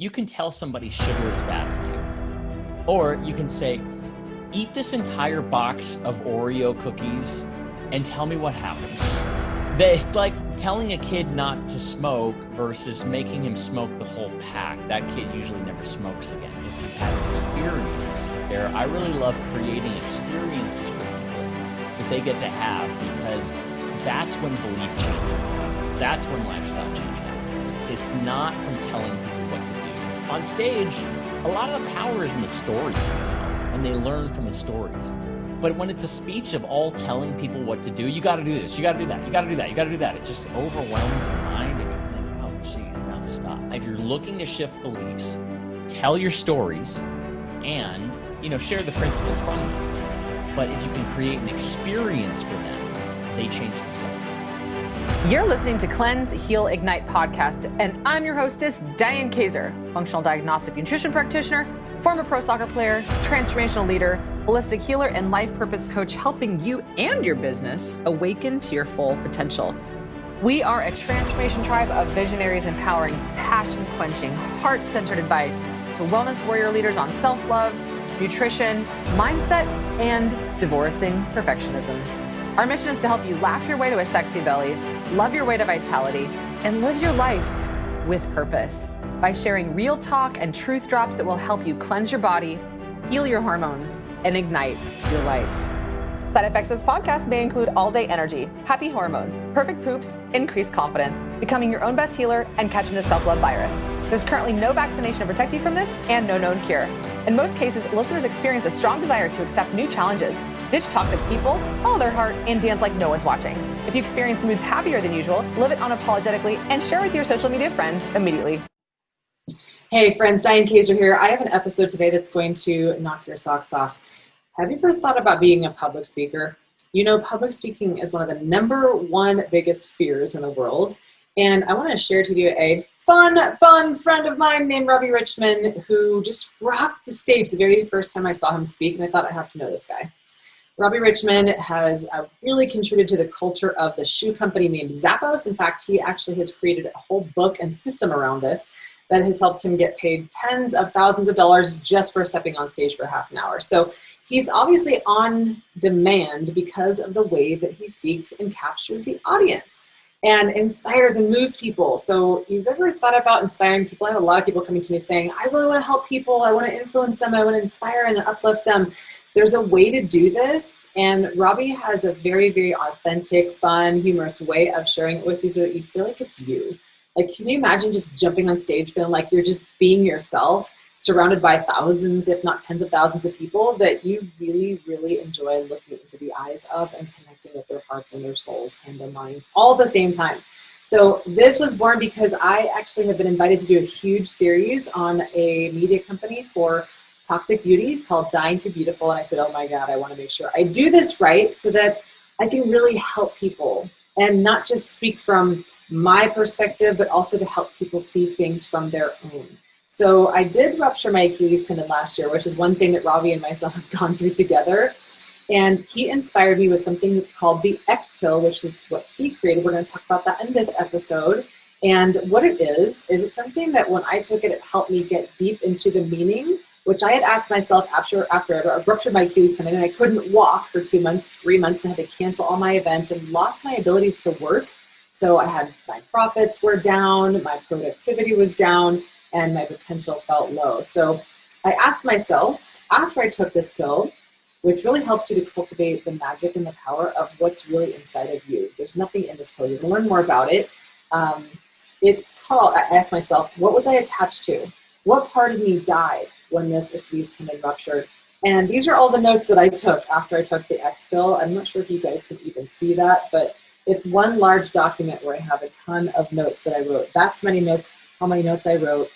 You can tell somebody sugar is bad for you. Or you can say, eat this entire box of Oreo cookies and tell me what happens. Like telling a kid not to smoke versus making him smoke the whole pack. That kid usually never smokes again because he's had an experience there. I really love creating experiences for people that they get to have, because that's when belief change happens. That's when lifestyle change happens. It's not from telling people what to do. On stage, a lot of the power is in the stories we tell, and they learn from the stories. But when it's a speech of all telling people what to do, you got to do this, you got to do that, you got to do that, you got to do that, it just overwhelms the mind, and you think, oh, geez, now stop. If you're looking to shift beliefs, tell your stories, and share the principles from them. But if you can create an experience for them, they change themselves. You're listening to Cleanse, Heal, Ignite podcast, and I'm your hostess, Diane Kaiser, functional diagnostic nutrition practitioner, former pro soccer player, transformational leader, holistic healer, and life purpose coach, helping you and your business awaken to your full potential. We are a transformation tribe of visionaries empowering passion-quenching, heart-centered advice to wellness warrior leaders on self-love, nutrition, mindset, and divorcing perfectionism. Our mission is to help you laugh your way to a sexy belly, love your way to vitality, and live your life with purpose by sharing real talk and truth drops that will help you cleanse your body, heal your hormones, and ignite your life. Side effects of this podcast may include all-day energy, happy hormones, perfect poops, increased confidence, becoming your own best healer, and catching the self-love virus. There's currently no vaccination to protect you from this and no known cure. In most cases, listeners experience a strong desire to accept new challenges, ditch toxic people, follow their heart, and dance like no one's watching. If you experience moods happier than usual, live it unapologetically and share with your social media friends immediately. Hey friends, Diane Kaiser here. I have an episode today that's going to knock your socks off. Have you ever thought about being a public speaker? Public speaking is one of the number one biggest fears in the world. And I want to share to you a fun friend of mine named Robbe Richman, who just rocked the stage the very first time I saw him speak, and I thought I have to know this guy. Robbe Richman has really contributed to the culture of the shoe company named Zappos. In fact, he actually has created a whole book and system around this that has helped him get paid tens of thousands of dollars just for stepping on stage for half an hour. So he's obviously on demand because of the way that he speaks and captures the audience and inspires and moves people. So you've ever thought about inspiring people? I have a lot of people coming to me saying, I really want to help people. I want to influence them. I want to inspire and uplift them. There's a way to do this. And Robbie has a very, very authentic, fun, humorous way of sharing it with you so that you feel like it's you. Like, can you imagine just jumping on stage feeling like you're just being yourself, surrounded by thousands, if not tens of thousands of people that you really, really enjoy looking into the eyes of and connecting with their hearts and their souls and their minds all at the same time? So this was born because I actually have been invited to do a huge series on a media company for toxic beauty called Dying to Beautiful. And I said, oh my God, I want to make sure I do this right so that I can really help people and not just speak from my perspective, but also to help people see things from their own. So I did rupture my Achilles tendon last year, which is one thing that Robbie and myself have gone through together. And he inspired me with something that's called the X pill, which is what he created. We're going to talk about that in this episode. And what it is it's something that when I took it, it helped me get deep into the meaning, which I had asked myself after I ruptured my Achilles tendon and I couldn't walk for 2 months, 3 months, and had to cancel all my events and lost my abilities to work. So I had, my profits were down, my productivity was down, and my potential felt low. So I asked myself, after I took this pill, which really helps you to cultivate the magic and the power of what's really inside of you. There's nothing in this pill. You're going to learn more about it. It's called, I asked myself, what was I attached to? What part of me died when this Achilles tendon ruptured? And these are all the notes that I took after I took the X pill. I'm not sure if you guys can even see that, but it's one large document where I have a ton of notes that I wrote. That's many notes, how many notes I wrote.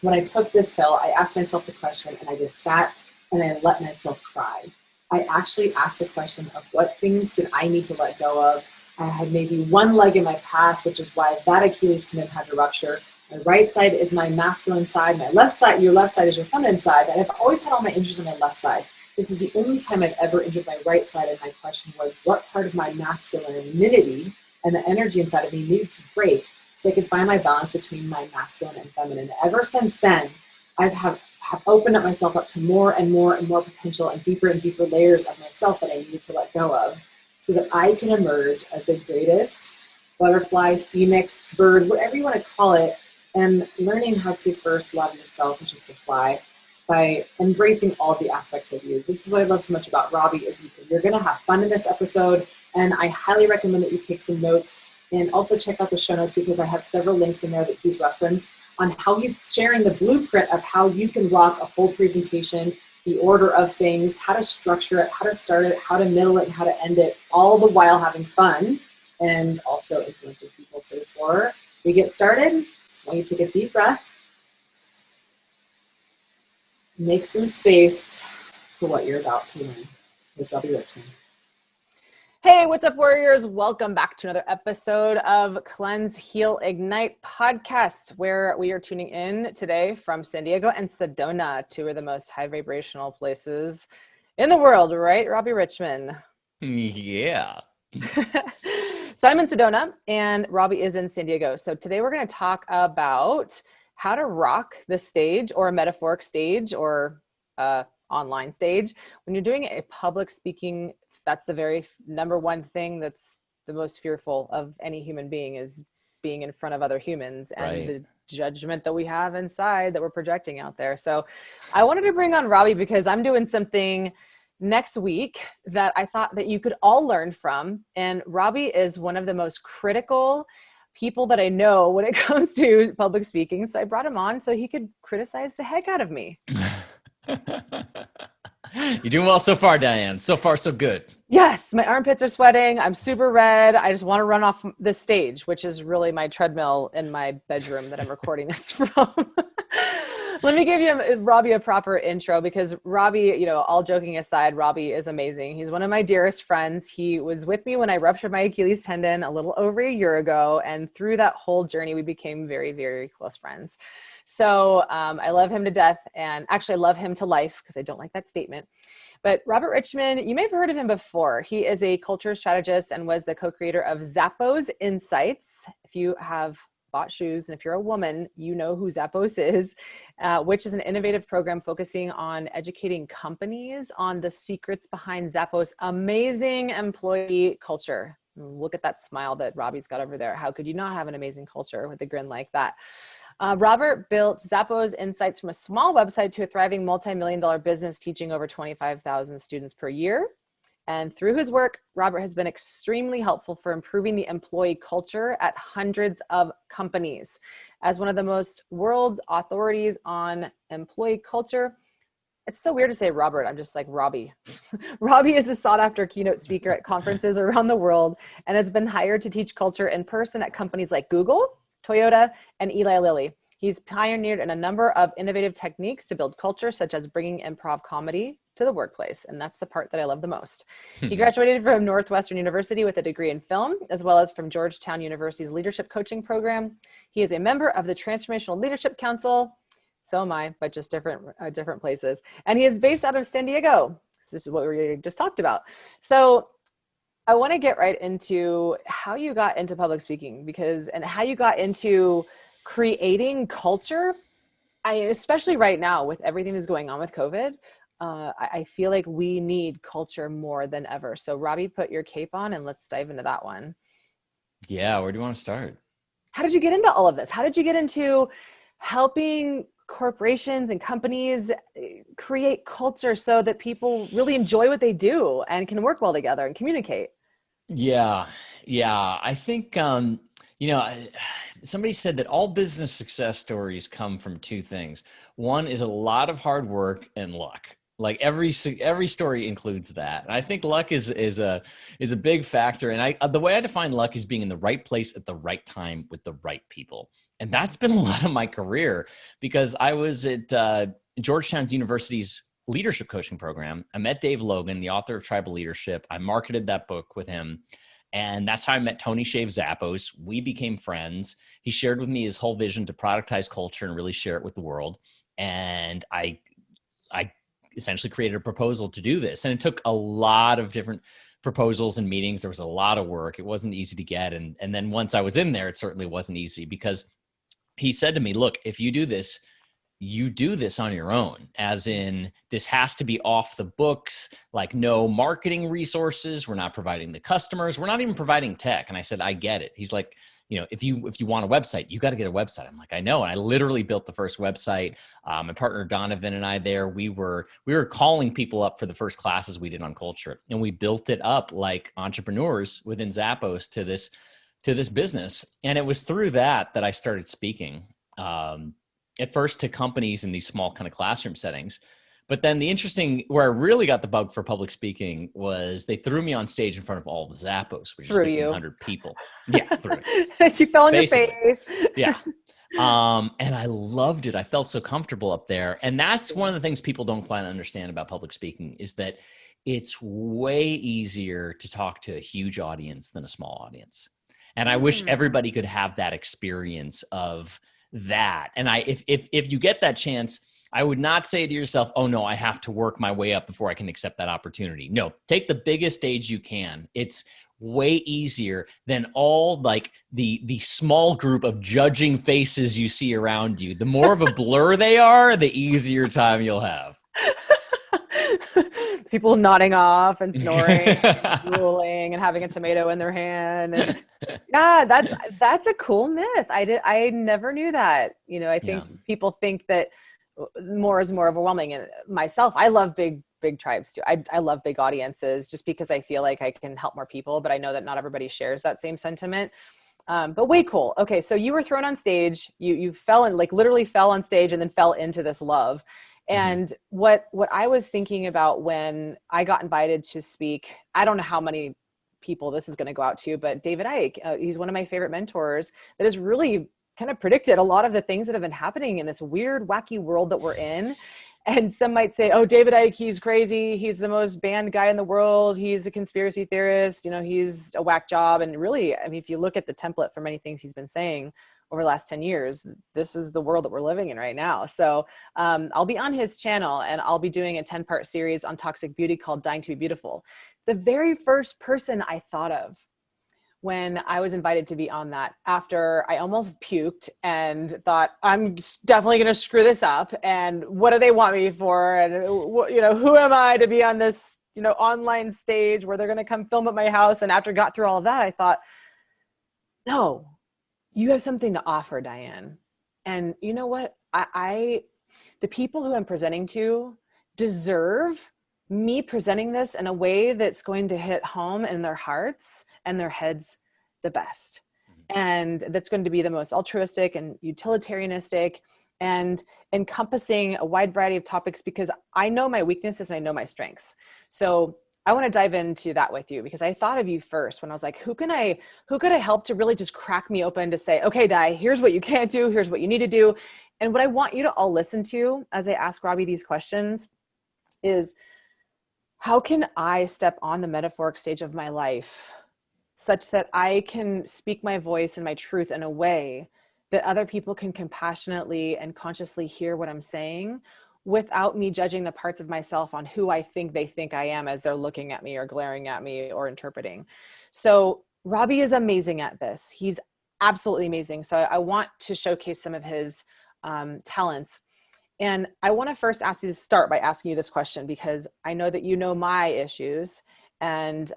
When I took this pill, I asked myself the question and I just sat and I let myself cry. I actually asked the question of what things did I need to let go of. I had maybe one leg in my past, which is why that Achilles tendon had to rupture. My right side is my masculine side. My left side, your left side is your feminine side. And I've always had all my injuries on my left side. This is the only time I've ever injured my right side. And my question was, what part of my masculinity and the energy inside of me needed to break so I could find my balance between my masculine and feminine. Ever since then, have opened up myself up to more and more and more potential and deeper layers of myself that I needed to let go of so that I can emerge as the greatest butterfly, phoenix, bird, whatever you want to call it, and learning how to first love yourself and just to fly by embracing all the aspects of you. This is what I love so much about Robbie is you're going to have fun in this episode, and I highly recommend that you take some notes and also check out the show notes because I have several links in there that he's referenced on how he's sharing the blueprint of how you can rock a full presentation, the order of things, how to structure it, how to start it, how to middle it, and how to end it, all the while having fun and also influencing people. So before we get started, just want you to take a deep breath, make some space for what you're about to learn with Robbe Richman. Hey, what's up, warriors? Welcome back to another episode of Cleanse, Heal, Ignite podcast, where we are tuning in today from San Diego and Sedona, two of the most high vibrational places in the world, right, Robbe Richman? Yeah. So I'm in Sedona and Robbie is in San Diego. So today we're going to talk about how to rock the stage or a metaphoric stage or online stage when you're doing a public speaking. That's the very number one thing that's the most fearful of any human being is being in front of other humans and the judgment that we have inside that we're projecting out there. So I wanted to bring on Robbie because I'm doing something next week that I thought that you could all learn from. And Robbie is one of the most critical people that I know when it comes to public speaking. So I brought him on so he could criticize the heck out of me. You're doing well so far, Diane. So far, so good. Yes, my armpits are sweating. I'm super red. I just want to run off the stage, which is really my treadmill in my bedroom that I'm recording this from. Let me give you, Robbie, a proper intro because Robbie, you know, all joking aside, Robbie is amazing. He's one of my dearest friends. He was with me when I ruptured my Achilles tendon a little over a year ago. And through that whole journey, we became very, very close friends. So I love him to death, and actually I love him to life because I don't like that statement. But Robbe Richman, you may have heard of him before. He is a culture strategist and was the co-creator of Zappos Insights. If you have bought shoes and if you're a woman, you know who Zappos is, which is an innovative program focusing on educating companies on the secrets behind Zappos' amazing employee culture. Look at that smile that Robbie's got over there. How could you not have an amazing culture with a grin like that? Robert built Zappos Insights from a small website to a thriving multi-million-dollar business, teaching over 25,000 students per year. And through his work, Robert has been extremely helpful for improving the employee culture at hundreds of companies. As one of the most world's authorities on employee culture, it's so weird to say Robert. I'm just like Robbie. Robbie is a sought-after keynote speaker at conferences around the world and has been hired to teach culture in person at companies like Google, Toyota, and Eli Lilly. He's pioneered in a number of innovative techniques to build culture, such as bringing improv comedy to the workplace. And that's the part that I love the most. He graduated from Northwestern University with a degree in film, as well as from Georgetown University's leadership coaching program. He is a member of the Transformational Leadership Council. So am I, but just different places. And he is based out of San Diego. This is what we just talked about. So I want to get right into how you got into public speaking and how you got into creating culture. Especially right now with everything that's going on with COVID, I feel like we need culture more than ever. So Robbie, put your cape on and let's dive into that one. Yeah, where do you want to start? How did you get into all of this? How did you get into helping corporations and companies create culture so that people really enjoy what they do and can work well together and communicate? Yeah. I think, somebody said that all business success stories come from two things. One is a lot of hard work and luck. Like every story includes that. And I think luck is a big factor. And the way I define luck is being in the right place at the right time with the right people. And that's been a lot of my career because I was at Georgetown University's leadership coaching program. I met Dave Logan, the author of Tribal Leadership. I marketed that book with him. And that's how I met Tony Shave Zappos. We became friends. He shared with me his whole vision to productize culture and really share it with the world. And I essentially created a proposal to do this. And it took a lot of different proposals and meetings. There was a lot of work. It wasn't easy to get. And then once I was in there, it certainly wasn't easy because he said to me, look, if you do this, you do this on your own, as in this has to be off the books, like no marketing resources. We're not providing the customers. We're not even providing tech. And I said, I get it. He's like, if you want a website, you got to get a website. I'm like, I know. And I literally built the first website. My partner, Donovan, and I there, we were calling people up for the first classes we did on culture. And we built it up like entrepreneurs within Zappos to this business. And it was through that I started speaking. At first to companies in these small kind of classroom settings. But then where I really got the bug for public speaking was they threw me on stage in front of all the Zappos, which is 1,500 people. Yeah, threw it. She fell on Basically. your face. Yeah. And I loved it. I felt so comfortable up there. And that's one of the things people don't quite understand about public speaking is that it's way easier to talk to a huge audience than a small audience. And I wish everybody could have that experience of that. And if you get that chance, I would not say to yourself, oh no, I have to work my way up before I can accept that opportunity. No, take the biggest stage you can. It's way easier than all like the small group of judging faces you see around you. The more of a blur they are, the easier time you'll have. People nodding off and snoring, and drooling, and having a tomato in their hand. And yeah, that's a cool myth. I never knew that. I think people think that more is more overwhelming. And myself, I love big tribes too. I love big audiences just because I feel like I can help more people, but I know that not everybody shares that same sentiment. But way cool. Okay. So you were thrown on stage, you fell in, like literally fell on stage and then fell into this love. And what I was thinking about when I got invited to speak, I don't know how many people this is going to go out to, but David Icke, he's one of my favorite mentors that has really kind of predicted a lot of the things that have been happening in this weird, wacky world that we're in. And some might say, oh, David Icke, he's crazy. He's the most banned guy in the world. He's a conspiracy theorist. He's a whack job. And really, I mean, if you look at the template for many things he's been saying over the last 10 years, this is the world that we're living in right now. So I'll be on his channel and I'll be doing a 10-part series on toxic beauty called Dying to be Beautiful. The very first person I thought of when I was invited to be on that, after I almost puked and thought, I'm definitely going to screw this up. And what do they want me for? And who am I to be on this, online stage where they're going to come film at my house? And after I got through all of that, I thought, no, you have something to offer, Diane. And you know what? The people who I'm presenting to deserve me presenting this in a way that's going to hit home in their hearts and their heads the best. And that's going to be the most altruistic and utilitarianistic and encompassing a wide variety of topics, because I know my weaknesses and I know my strengths. So I want to dive into that with you, because I thought of you first when I was like, who could I help to really just crack me open to say, okay, Di, here's what you can't do. Here's what you need to do. And what I want you to all listen to as I ask Robbie these questions is, how can I step on the metaphoric stage of my life such that I can speak my voice and my truth in a way that other people can compassionately and consciously hear what I'm saying, without me judging the parts of myself on who I think they think I am as they're looking at me or glaring at me or interpreting. So Robbie is amazing at this. He's absolutely amazing. So I want to showcase some of his talents. And I want to first ask you to start by asking you this question, because I know that you know my issues and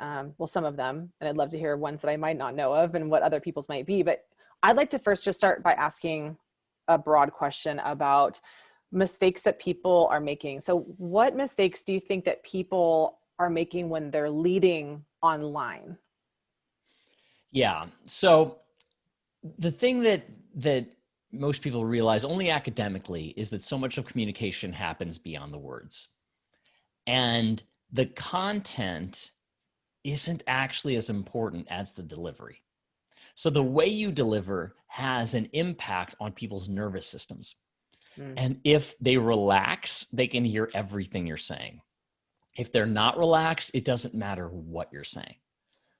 some of them, and I'd love to hear ones that I might not know of and what other people's might be. But I'd like to first just start by asking a broad question about mistakes that people are making. So what mistakes do you think that people are making when they're leading online? Yeah. So the thing that most people realize only academically is that so much of communication happens beyond the words. And the content isn't actually as important as the delivery. So the way you deliver has an impact on people's nervous systems. And if they relax, they can hear everything you're saying. If they're not relaxed, it doesn't matter what you're saying.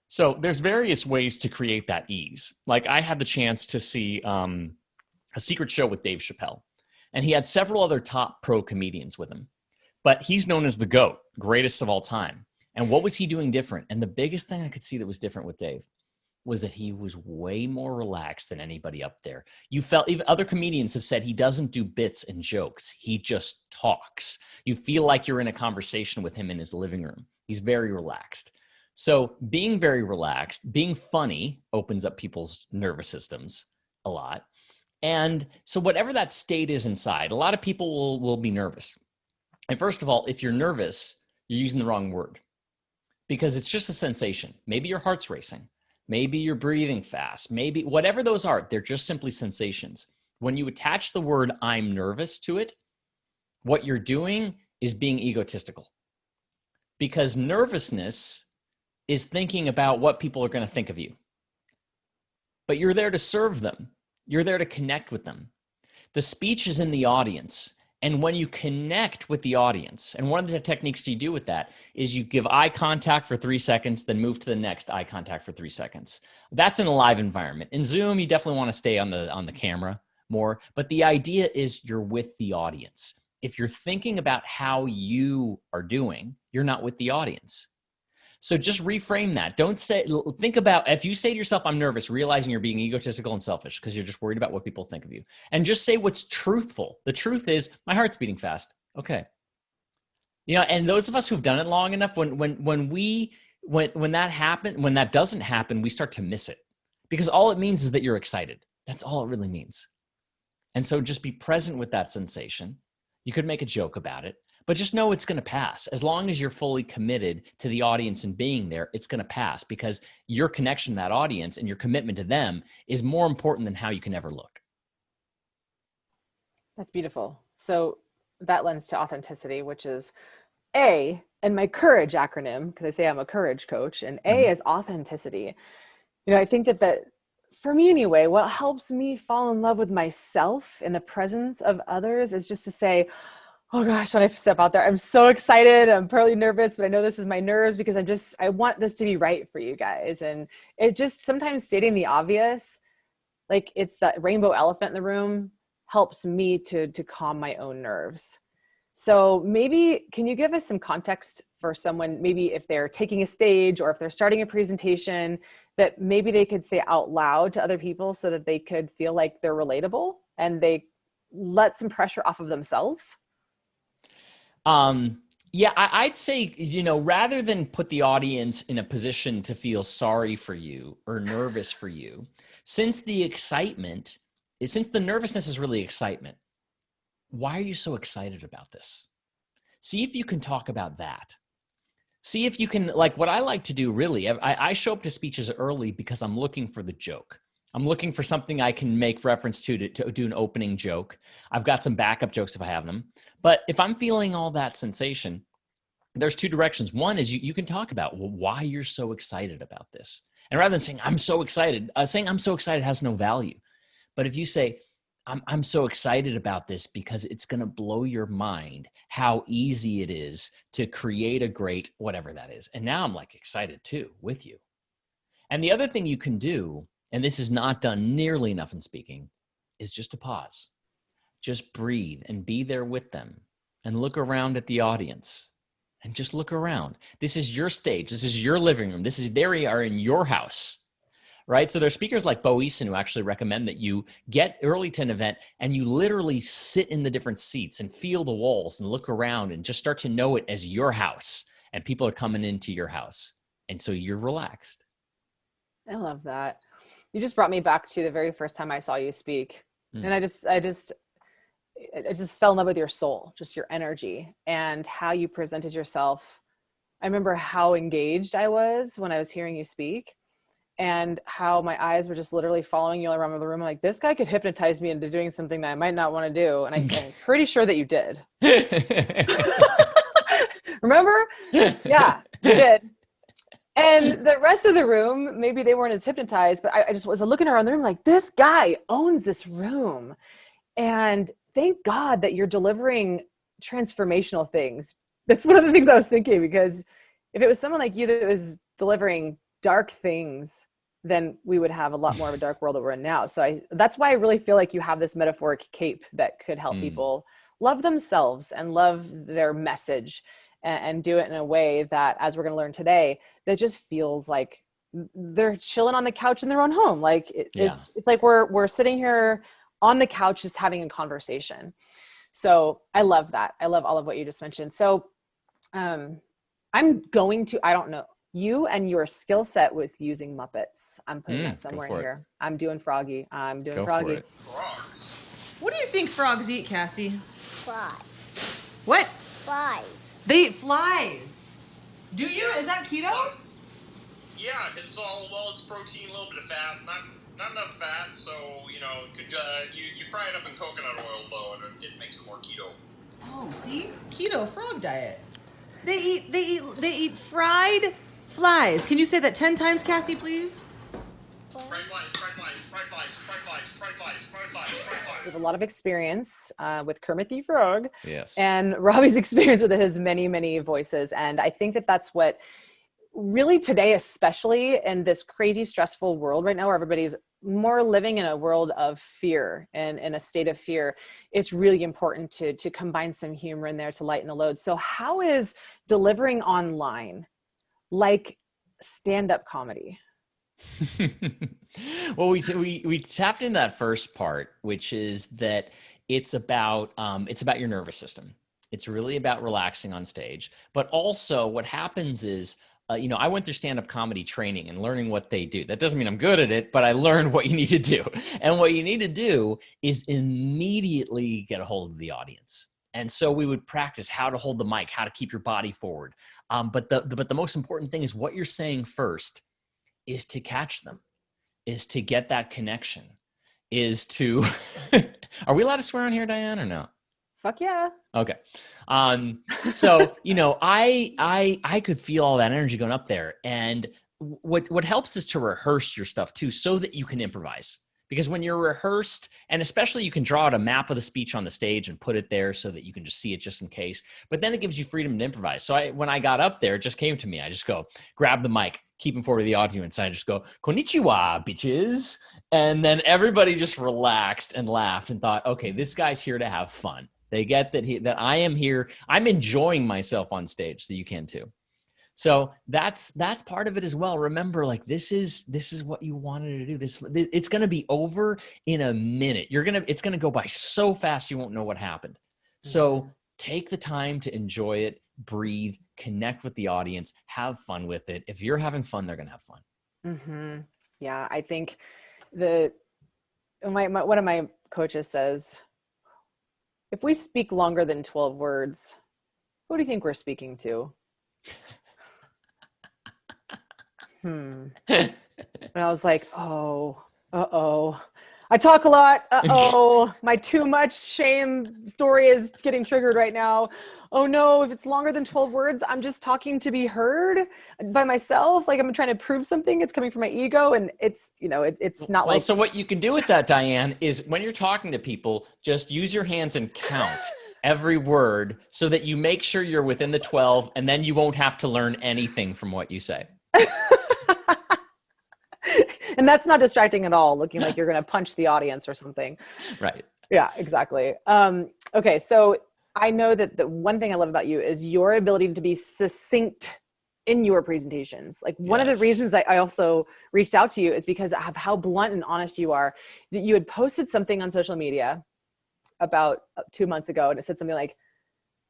So there's various ways to create that ease. Like I had the chance to see a secret show with Dave Chappelle, and he had several other top pro comedians with him, but he's known as the GOAT, greatest of all time. And what was he doing different? And the biggest thing I could see that was different with Dave was that he was way more relaxed than anybody up there. You felt, even other comedians have said he doesn't do bits and jokes. He just talks. You feel like you're in a conversation with him in his living room. He's very relaxed. So being very relaxed, being funny opens up people's nervous systems a lot. And so whatever that state is inside, a lot of people will be nervous. And first of all, if you're nervous, you're using the wrong word, because it's just a sensation. Maybe your heart's racing. Maybe you're breathing fast. Maybe whatever those are, they're just simply sensations. When you attach the word "I'm nervous" to it, what you're doing is being egotistical, because nervousness is thinking about what people are going to think of you. But you're there to serve them. You're there to connect with them. The speech is in the audience. And when you connect with the audience, and one of the techniques you do with that is you give eye contact for 3 seconds, then move to the next eye contact for 3 seconds. That's in a live environment. In Zoom, you definitely want to stay on the camera more, but the idea is you're with the audience. If you're thinking about how you are doing, you're not with the audience. So just reframe that. Think about, if you say to yourself, "I'm nervous," realizing you're being egotistical and selfish because you're just worried about what people think of you. And just say what's truthful. The truth is, my heart's beating fast. Okay. And those of us who've done it long enough, when that doesn't happen, we start to miss it, because all it means is that you're excited. That's all it really means. And so just be present with that sensation. You could make a joke about it, but just know it's going to pass. As long as you're fully committed to the audience and being there, it's going to pass, because your connection to that audience and your commitment to them is more important than how you can ever look. That's beautiful. So that lends to authenticity, which is A, and my courage acronym, because I say I'm a courage coach, and A is authenticity. I think that for me anyway, what helps me fall in love with myself in the presence of others is just to say, "Oh gosh, when I step out there, I'm so excited. I'm partly nervous, but I know this is my nerves because I want this to be right for you guys." And it just, sometimes stating the obvious, like it's that rainbow elephant in the room, helps me to calm my own nerves. So maybe, can you give us some context for someone, maybe if they're taking a stage or if they're starting a presentation, that maybe they could say out loud to other people so that they could feel like they're relatable and they let some pressure off of themselves? Yeah, I'd say, rather than put the audience in a position to feel sorry for you or nervous for you, since the nervousness is really excitement, why are you so excited about this? See if you can talk about that. See if you can, like what I like to do really, I show up to speeches early because I'm looking for the joke. I'm looking for something I can make reference to do an opening joke. I've got some backup jokes if I have them. But if I'm feeling all that sensation, there's two directions. One is you can talk about why you're so excited about this. And rather than saying, "I'm so excited," saying "I'm so excited" has no value. But if you say, I'm so excited about this because it's going to blow your mind how easy it is to create a great whatever that is. And now I'm like excited too with you. And the other thing you can do, and this is not done nearly enough in speaking, is just to pause. Just breathe and be there with them and look around at the audience and just look around. This is your stage. This is your living room. There you are in your house, right? So there's speakers like Bo Eason who actually recommend that you get early to an event and you literally sit in the different seats and feel the walls and look around and just start to know it as your house, and people are coming into your house. And so you're relaxed. I love that. You just brought me back to the very first time I saw you speak. And I just fell in love with your soul, just your energy and how you presented yourself. I remember how engaged I was when I was hearing you speak, and how my eyes were just literally following you around the room. Like, this guy could hypnotize me into doing something that I might not want to do. And I'm pretty sure that you did. Remember? Yeah, you did. And the rest of the room, maybe they weren't as hypnotized, but I just was looking around the room like, this guy owns this room. And thank God that you're delivering transformational things. That's one of the things I was thinking, because if it was someone like you that was delivering dark things, then we would have a lot more of a dark world that we're in now. So that's why I really feel like you have this metaphoric cape that could help people love themselves and love their message. and do it in a way that, as we're going to learn today, that just feels like they're chilling on the couch in their own home. Like it's like we're sitting here on the couch just having a conversation. So I love that. I love all of what you just mentioned. So I'm going to, I don't know, you and your skill set with using Muppets. I'm putting that somewhere in here. I'm doing Froggy. Go Froggy. Frogs. What do you think frogs eat, Cassie? Flies. What? Flies. They eat flies. Do you? Is that keto? Yeah, because it's protein, a little bit of fat, not enough fat, so you fry it up in coconut oil though, and it makes it more keto. Oh, see, keto frog diet. They eat fried flies. Can you say that 10 times, Cassie, please? Fried flies, fried flies, fried flies, fried flies, fried flies, fried flies, fried flies. We have a lot of experience with Kermit the Frog. Yes. And Robbie's experience with his many, many voices. And I think that that's what really today, especially in this crazy stressful world right now, where everybody's more living in a world of fear and in a state of fear, it's really important to combine some humor in there to lighten the load. So how is delivering online like stand-up comedy? Well, we tapped in that first part, which is that it's about your nervous system. It's really about relaxing on stage. But also what happens is, I went through stand-up comedy training and learning what they do. That doesn't mean I'm good at it, but I learned what you need to do. And what you need to do is immediately get a hold of the audience. And so we would practice how to hold the mic, how to keep your body forward. But the most important thing is what you're saying first is to catch them, is to get that connection, is to, are we allowed to swear on here, Diane, or no? Fuck yeah. Okay. So, I could feel all that energy going up there. And what helps is to rehearse your stuff too, so that you can improvise. Because when you're rehearsed, and especially you can draw out a map of the speech on the stage and put it there so that you can just see it just in case. But then it gives you freedom to improvise. So when I got up there, it just came to me. I just go, grab the mic, keep him forward to the audience. And I just go, konnichiwa, bitches. And then everybody just relaxed and laughed and thought, okay, this guy's here to have fun. They get that I am here. I'm enjoying myself on stage, so you can too. So that's part of it as well. Remember, like this is what you wanted to do. It's going to be over in a minute. It's going to go by so fast you won't know what happened. So take the time to enjoy it, breathe, connect with the audience, have fun with it. If you're having fun, they're going to have fun. Mm-hmm. Yeah, I think one of my coaches says, if we speak longer than 12 words, who do you think we're speaking to? And I was like, I talk a lot. My too much shame story is getting triggered right now. Oh no, if it's longer than 12 words, I'm just talking to be heard by myself. Like I'm trying to prove something. It's coming from my ego. And it's not like. So what you can do with that, Diane, is when you're talking to people, just use your hands and count every word so that you make sure you're within the 12, and then you won't have to learn anything from what you say. And that's not distracting at all, looking like you're going to punch the audience or something. Right. Yeah, exactly. Okay. So I know that the one thing I love about you is your ability to be succinct in your presentations. Like one of the reasons that I also reached out to you is because of how blunt and honest you are. That you had posted something on social media about 2 months ago, and it said something like,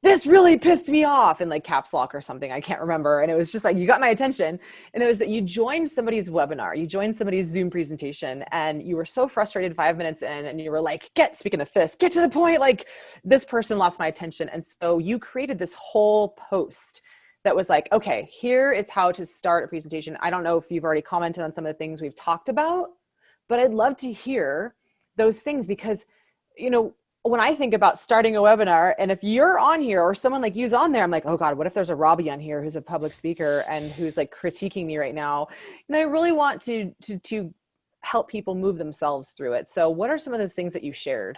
this really pissed me off, in like caps lock or something. I can't remember. And it was just like, you got my attention. And it was that you joined somebody's webinar, you joined somebody's Zoom presentation, and you were so frustrated 5 minutes in, and you were like, speaking of fists, get to the point. Like this person lost my attention. And so you created this whole post that was like, okay, here is how to start a presentation. I don't know if you've already commented on some of the things we've talked about, but I'd love to hear those things because, when I think about starting a webinar, and if you're on here or someone like you's on there, I'm like, oh God, what if there's a Robbie on here who's a public speaker and who's like critiquing me right now? And I really want to help people move themselves through it. So what are some of those things that you shared?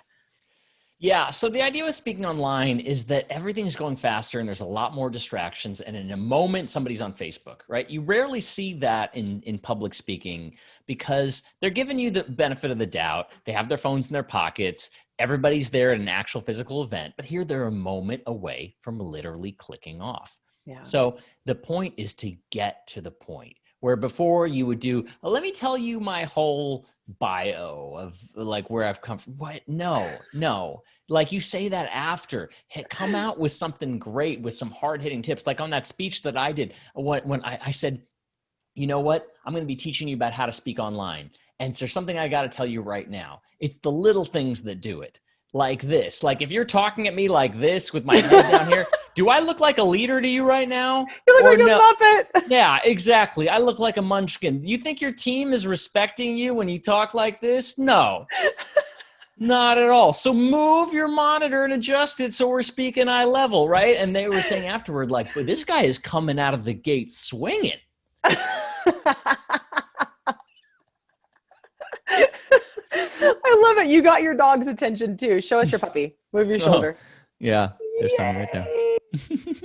Yeah. So the idea with speaking online is that everything's going faster and there's a lot more distractions. And in a moment, somebody's on Facebook, right? You rarely see that in public speaking because they're giving you the benefit of the doubt. They have their phones in their pockets. Everybody's there at an actual physical event, but here they're a moment away from literally clicking off. Yeah. So the point is to get to the point. Where before you would do, let me tell you my whole bio of like where I've come from. What? No. Like you say that after. Come out with something great, with some hard-hitting tips. Like on that speech that I did, when I said, you know what? I'm going to be teaching you about how to speak online. And there's something I got to tell you right now. It's the little things that do it. Like this. Like if you're talking at me like this with my head down here, do I look like a leader to you right now? You look Or like a Muppet. Yeah, exactly. I look like a munchkin. You think your team is respecting you when you talk like this? No, not at all. So move your monitor and adjust it so we're speaking eye level, right? And they were saying afterward, like, but this guy is coming out of the gate swinging. I love it. You got your dog's attention too. Show us your puppy. Move your shoulder. Yeah, there's something right there.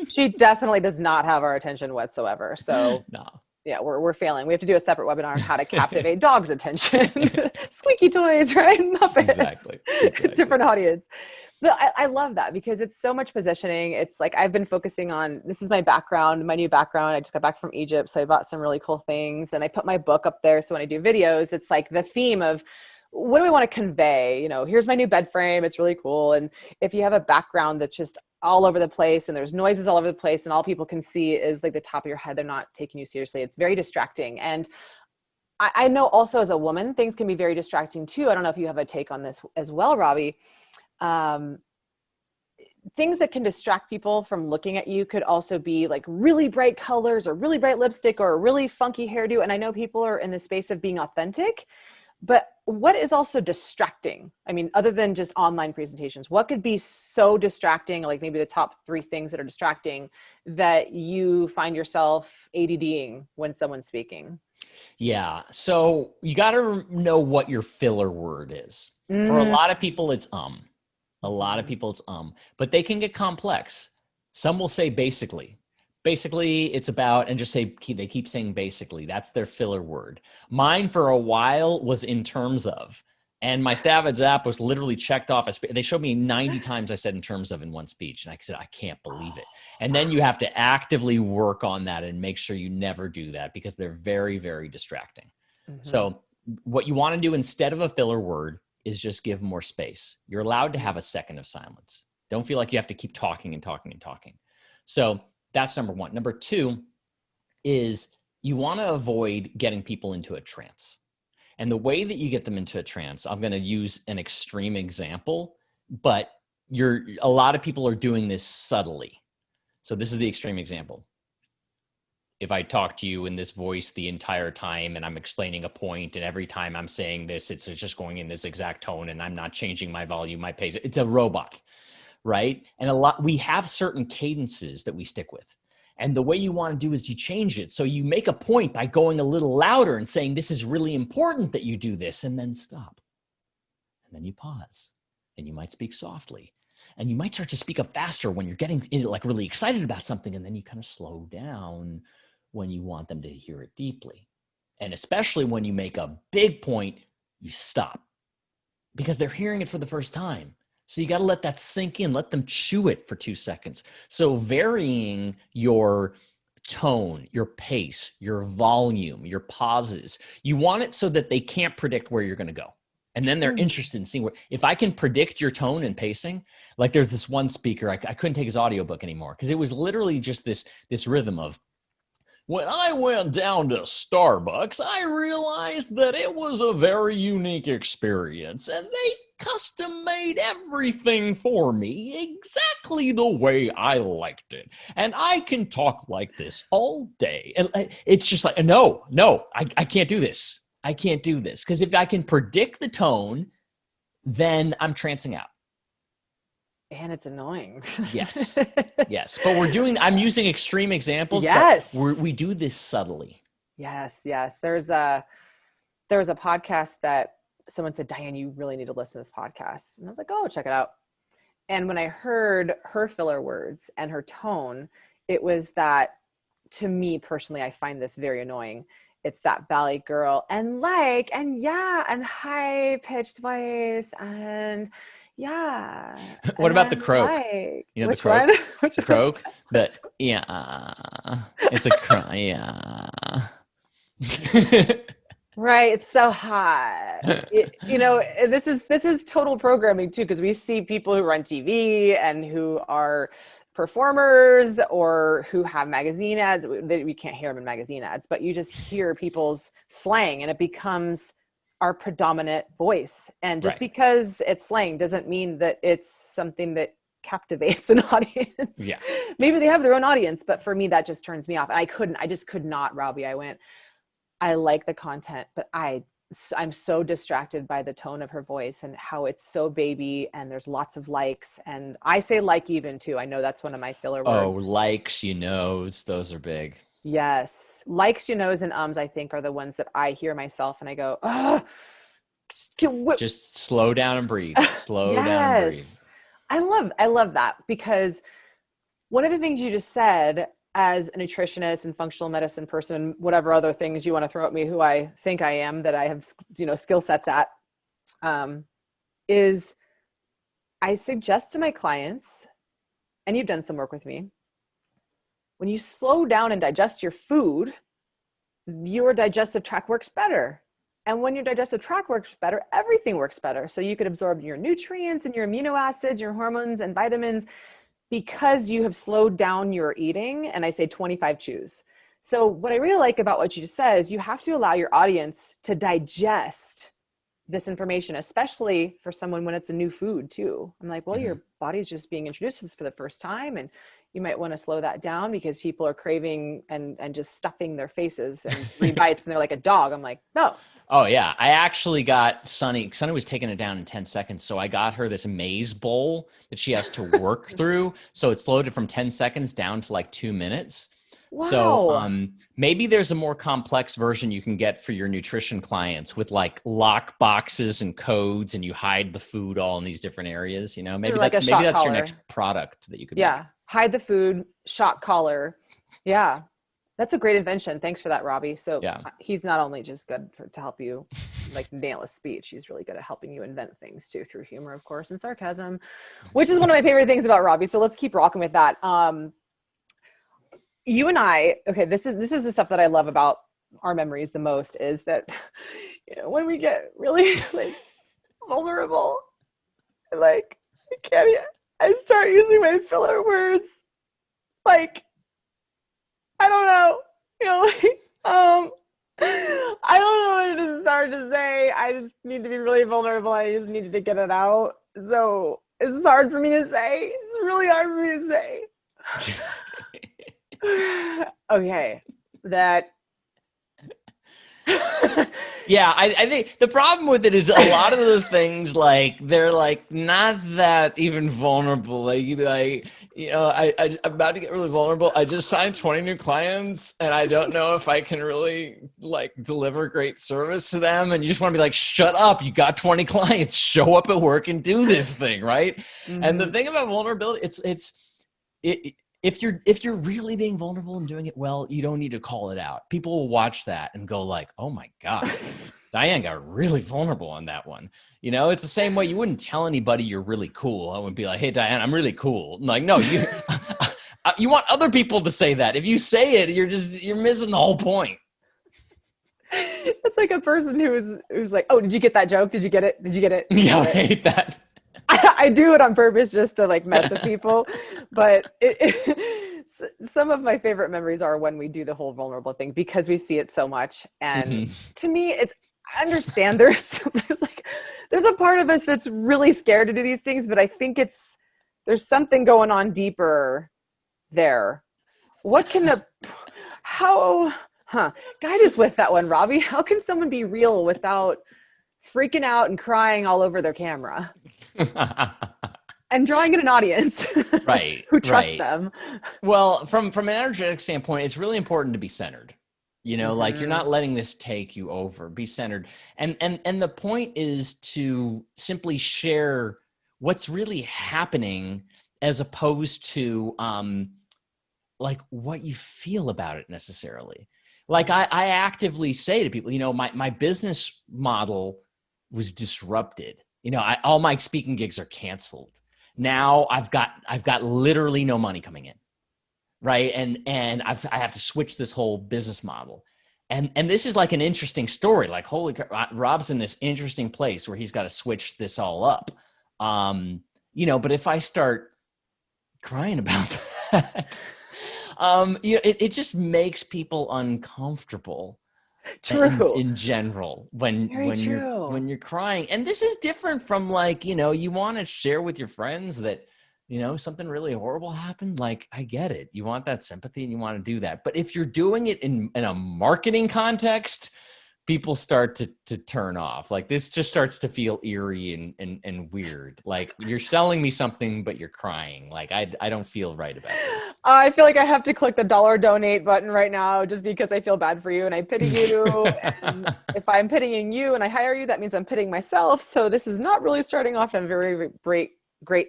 She definitely does not have our attention whatsoever. So No. yeah, we're failing. We have to do a separate webinar on how to captivate dogs' attention. Squeaky toys, right? Muppets. Exactly. Different audience. But I love that because it's so much positioning. It's like I've been focusing on, this is my background, my new background. I just got back from Egypt, so I bought some really cool things. And I put my book up there. So when I do videos, it's like the theme of, what do we want to convey? You know, here's my new bed frame. It's really cool. And if you have a background that's just all over the place and there's noises all over the place and all people can see is like the top of your head, they're not taking you seriously. It's very distracting. And I know also as a woman, things can be very distracting too. I don't know if you have a take on this as well, Robbie. Things that can distract people from looking at you could also be like really bright colors or really bright lipstick or a really funky hairdo. And I know people are in the space of being authentic, but what is also distracting? I mean, other than just online presentations, what could be so distracting, like maybe the top 3 things that are distracting that you find yourself ADDing when someone's speaking? Yeah. So you got to know what your filler word is. For a lot of people, it's A lot of people, it's but they can get complex. Some will say basically. Basically, it's about, and just say, they keep saying basically. That's their filler word. Mine for a while was in terms of. And my staff at Zappos literally checked off. They showed me 90 times I said in terms of in one speech. And I said, I can't believe it. And then you have to actively work on that and make sure you never do that because they're very, very distracting. Mm-hmm. So what you want to do instead of a filler word is just give more space. You're allowed to have a second of silence. Don't feel like you have to keep talking and talking and talking. So that's number 1. Number 2 is you want to avoid getting people into a trance. And the way that you get them into a trance, I'm going to use an extreme example, but a lot of people are doing this subtly. So this is the extreme example. If I talk to you in this voice the entire time and I'm explaining a point and every time I'm saying this, it's just going in this exact tone and I'm not changing my volume, my pace, it's a robot, right? And we have certain cadences that we stick with. And the way you want to do is you change it. So you make a point by going a little louder and saying, this is really important that you do this, and then stop. And then you pause and you might speak softly. And you might start to speak up faster when you're getting like really excited about something. And then you kind of slow down when you want them to hear it deeply. And especially when you make a big point, you stop because they're hearing it for the first time. So you got to let that sink in, let them chew it for 2 seconds. So varying your tone, your pace, your volume, your pauses, you want it so that they can't predict where you're going to go. And then they're interested in seeing where, if I can predict your tone and pacing, like there's this one speaker, I couldn't take his audiobook anymore because it was literally just this rhythm of, when I went down to Starbucks, I realized that it was a very unique experience and they custom made everything for me exactly the way I liked it. And I can talk like this all day. And it's just like, no, I can't do this. I can't do this. Because if I can predict the tone, then I'm trancing out. And it's annoying. Yes. Yes. But I'm using extreme examples. Yes. But we do this subtly. Yes. There was a podcast that someone said, Diane, you really need to listen to this podcast. And I was like, oh, check it out. And when I heard her filler words and her tone, it was that, to me personally, I find this very annoying. It's that Valley Girl and and high pitched voice and yeah. What about the croak? Like, you know, which the croak? one? Which the croak? But yeah, it's a crime. Yeah. Right, it's so hot. This is total programming too, because we see people who run TV and who are performers or who have magazine ads. We can't hear them in magazine ads, but you just hear people's slang, and it becomes our predominant voice. And just Right. because it's slang doesn't mean that it's something that captivates an audience. Yeah. Maybe they have their own audience, but for me, that just turns me off. And I just could not, Robbie. I like the content, but I'm so distracted by the tone of her voice and how it's so baby, and there's lots of likes. And I say like even too. I know that's one of my filler words. Oh, likes, those are big. Yes. Likes, and ums, I think, are the ones that I hear myself and I go, oh, Just slow down and breathe. Slow down and breathe. I love that, because one of the things you just said, as a nutritionist and functional medicine person, whatever other things you want to throw at me, who I think I am, that I have, skill sets at, is I suggest to my clients, and you've done some work with me, when you slow down and digest your food, your digestive tract works better. And when your digestive tract works better, everything works better. So you could absorb your nutrients and your amino acids, your hormones and vitamins, because you have slowed down your eating. And I say 25 chews. So what I really like about what you just said is you have to allow your audience to digest this information, especially for someone when it's a new food too. I'm like, well, your body's just being introduced to this for the first time, and you might want to slow that down because people are craving and just stuffing their faces and 3 bites and they're like a dog. I'm like, no. Oh yeah. I actually got Sunny was taking it down in 10 seconds. So I got her this maze bowl that she has to work through. So it slowed it from 10 seconds down to like 2 minutes. Wow. So maybe there's a more complex version you can get for your nutrition clients with like lock boxes and codes, and you hide the food all in these different areas. Maybe like that's your next product that you could make. Hide the food, shock collar. Yeah. That's a great invention. Thanks for that, Robbie. So he's not only just good to help you like nail a speech, he's really good at helping you invent things too, through humor, of course, and sarcasm, which is one of my favorite things about Robbie. So let's keep rocking with that. You and I, okay, this is the stuff that I love about our memories the most, is that when we get really like vulnerable, like I start using my filler words, like, I don't know, I don't know what to start to say. I just need to be really vulnerable. I just needed to get it out. So it's hard for me to say. It's really hard for me to say. Okay, that. Yeah, I think the problem with it is a lot of those things, like, they're like not that even vulnerable. Like you'd be like, I'm about to get really vulnerable. I just signed 20 new clients and I don't know if I can really like deliver great service to them. And you just want to be like, shut up. You got 20 clients, show up at work and do this thing. Right. Mm-hmm. And the thing about vulnerability, if you're really being vulnerable and doing it well, you don't need to call it out. People will watch that and go like, oh my God, Diane got really vulnerable on that one. It's the same way you wouldn't tell anybody you're really cool. I wouldn't be like, hey, Diane, I'm really cool. I'm like, no, you want other people to say that. If you say it, you're missing the whole point. It's like a person who's like, oh, did you get that joke? Did you get it? Did you get it? Yeah, I hate that. I do it on purpose just to like mess with people, but some of my favorite memories are when we do the whole vulnerable thing, because we see it so much. And to me, I understand there's a part of us that's really scared to do these things, but I think there's something going on deeper there. Guide us with that one, Robbie. How can someone be real without freaking out and crying all over their camera and drawing in an audience right who trusts them? Well, from an energetic standpoint, it's really important to be centered. Like, you're not letting this take you over. Be centered. And the point is to simply share what's really happening, as opposed to like what you feel about it necessarily. Like I actively say to people, my business model was disrupted. All my speaking gigs are canceled. Now I've got literally no money coming in. right? And I have to switch this whole business model. And this is like an interesting story. Like, holy crap, Rob's in this interesting place where he's got to switch this all up. But if I start crying about that, it just makes people uncomfortable. True. In general, when true. you're crying. And this is different from like, you want to share with your friends that, something really horrible happened. Like, I get it. You want that sympathy and you want to do that. But if you're doing it in a marketing context, people start to turn off. Like, this just starts to feel eerie and weird. Like, you're selling me something, but you're crying. Like, I don't feel right about this. I feel like I have to click the $donate button right now just because I feel bad for you and I pity you. And if I'm pitying you and I hire you, that means I'm pitying myself. So this is not really starting off at a very great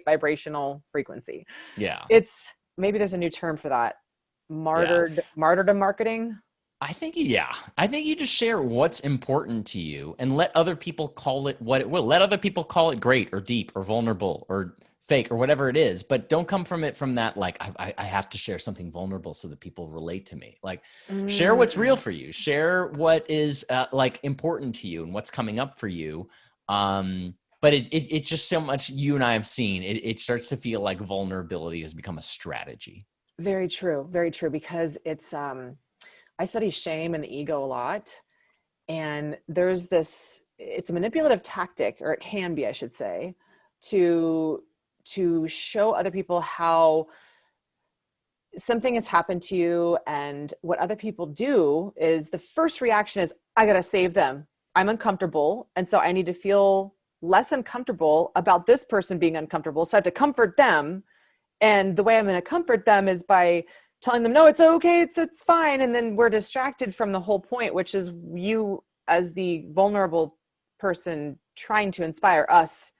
vibrational frequency. Yeah. Maybe there's a new term for that. Martyrdom marketing. I think you just share what's important to you and let other people call it what it will. Let other people call it great or deep or vulnerable or fake or whatever it is, but don't come from that like, I have to share something vulnerable so that people relate to me. Like, share what's real for you. Share what is like important to you and what's coming up for you. But it's just so much you and I have seen. It starts to feel like vulnerability has become a strategy. Very true, because it's I study shame and the ego a lot. And there's it's a manipulative tactic, or it can be, I should say, to show other people how something has happened to you. And what other people do is the first reaction is, I got to save them. I'm uncomfortable. And so I need to feel less uncomfortable about this person being uncomfortable. So I have to comfort them. And the way I'm going to comfort them is by telling them, no, it's okay. It's fine. And then we're distracted from the whole point, which is you as the vulnerable person trying to inspire us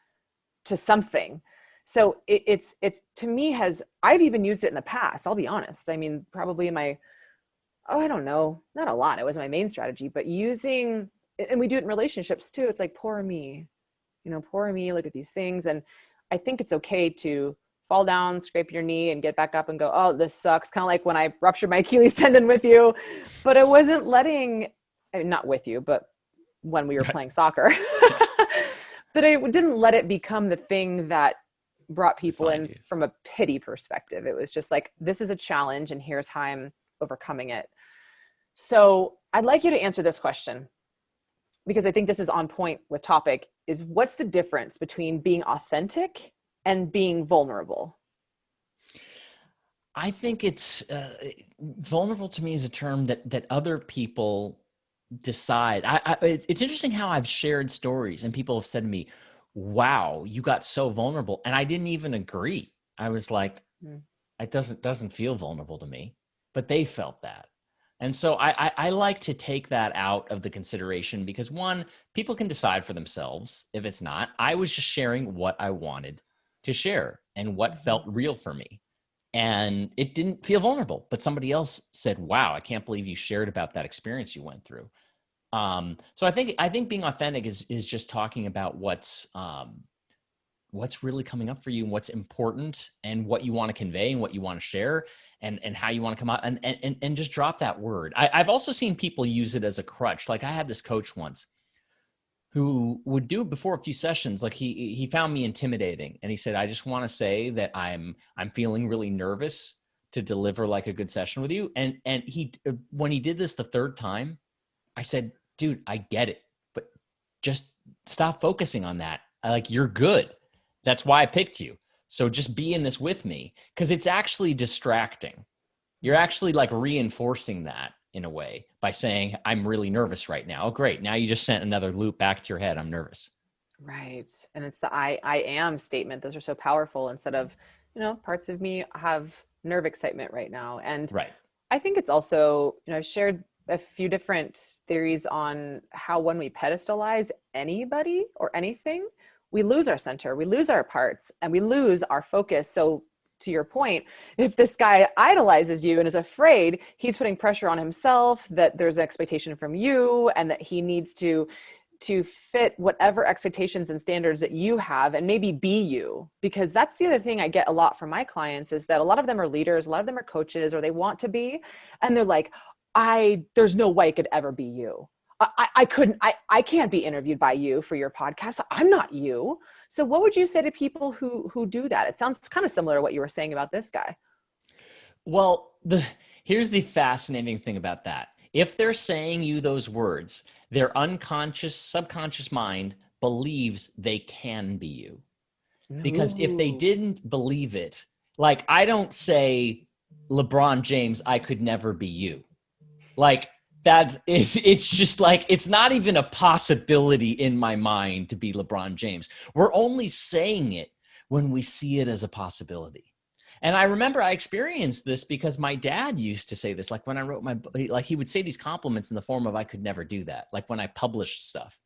to something. So it's to me I've even used it in the past. I'll be honest. I mean, probably I don't know, not a lot. It wasn't my main strategy, but using, and we do it in relationships too. It's like, poor me, poor me, look at these things. And I think it's okay to fall down, scrape your knee and get back up and go, oh, this sucks. Kind of like when I ruptured my Achilles tendon with you, but I wasn't not with you, but when we were playing soccer, but I didn't let it become the thing that brought people in from a pity perspective. It was just like, this is a challenge and here's how I'm overcoming it. So I'd like you to answer this question, because I think this is on point with topic, is what's the difference between being authentic and being vulnerable? I think it's vulnerable to me is a term that other people decide. It's interesting how I've shared stories and people have said to me, wow, you got so vulnerable. And I didn't even agree. I was like, it doesn't feel vulnerable to me, but they felt that. And so I like to take that out of the consideration because, one, people can decide for themselves if it's not. I was just sharing what I wanted to share and what felt real for me. And it didn't feel vulnerable, but somebody else said, wow, I can't believe you shared about that experience you went through. So I think being authentic is just talking about what's really coming up for you and what's important and what you want to convey and what you want to share and how you want to come out and just drop that word. I've also seen people use it as a crutch. Like, I had this coach once who would do it before a few sessions. Like, he found me intimidating and he said, I just want to say that I'm feeling really nervous to deliver like a good session with you. And he, when he did this the third time, I said, dude, I get it, but just stop focusing on that. You're good. That's why I picked you. So just be in this with me, because it's actually distracting. You're actually like reinforcing that in a way by saying, I'm really nervous right now. Oh, great. Now you just sent another loop back to your head. I'm nervous. Right. And it's the I am statement. Those are so powerful instead of, parts of me have nerve excitement right now. And right. I think it's also, I've shared a few different theories on how when we pedestalize anybody or anything, we lose our center, we lose our parts, and we lose our focus. So to your point, if this guy idolizes you and is afraid, he's putting pressure on himself, that there's an expectation from you and that he needs to to fit whatever expectations and standards that you have and maybe be you. Because that's the other thing I get a lot from my clients is that a lot of them are leaders, a lot of them are coaches, or they want to be. And they're like, there's no way I could ever be you. I can't be interviewed by you for your podcast. I'm not you. So what would you say to people who do that? It sounds kind of similar to what you were saying about this guy. Well, here's the fascinating thing about that. If they're saying you those words, their unconscious, subconscious mind believes they can be you. Because if they didn't believe it, like I don't say, LeBron James, I could never be you. Like it's just like, it's not even a possibility in my mind to be LeBron James. We're only saying it when we see it as a possibility. And I remember I experienced this because my dad used to say this, like when I wrote like he would say these compliments in the form of, I could never do that. Like when I published stuff.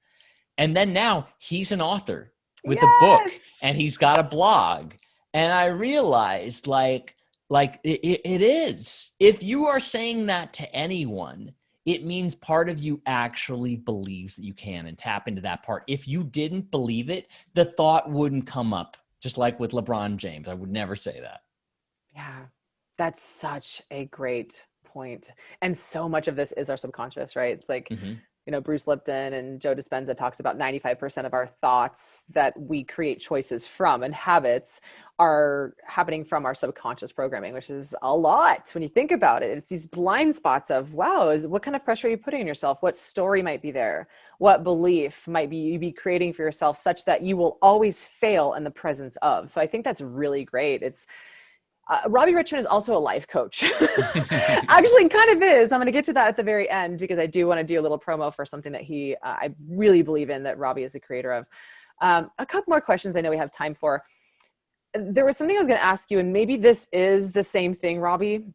And then now he's an author with a book and he's got a blog. And I realized like it is, if you are saying that to anyone, it means part of you actually believes that you can and tap into that part. If you didn't believe it, the thought wouldn't come up. Just like with LeBron James, I would never say that. Yeah, that's such a great point. And so much of this is our subconscious, right? It's like, you know, Bruce Lipton and Joe Dispenza talks about 95% of our thoughts that we create choices from and habits are happening from our subconscious programming, which is a lot when you think about it. It's these blind spots of, wow, what kind of pressure are you putting on yourself? What story might be there? What belief might you be creating for yourself such that you will always fail in the presence of? So I think that's really great. It's Robbe Richman is also a life coach. Actually, kind of is. I'm going to get to that at the very end because I do want to do a little promo for something that I really believe in, that Robbie is the creator of. A couple more questions I know we have time for. There was something I was going to ask you, and maybe this is the same thing, Robbie.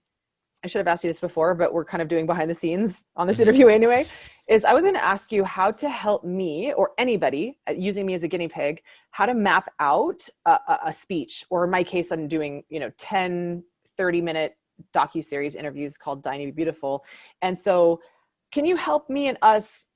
I should have asked you this before, but we're kind of doing behind the scenes on this interview anyway, is I was going to ask you how to help me or anybody using me as a guinea pig, how to map out a speech, or in my case, I'm doing, 10, 30-minute docuseries interviews called Dying to Be Beautiful. And so can you help me and us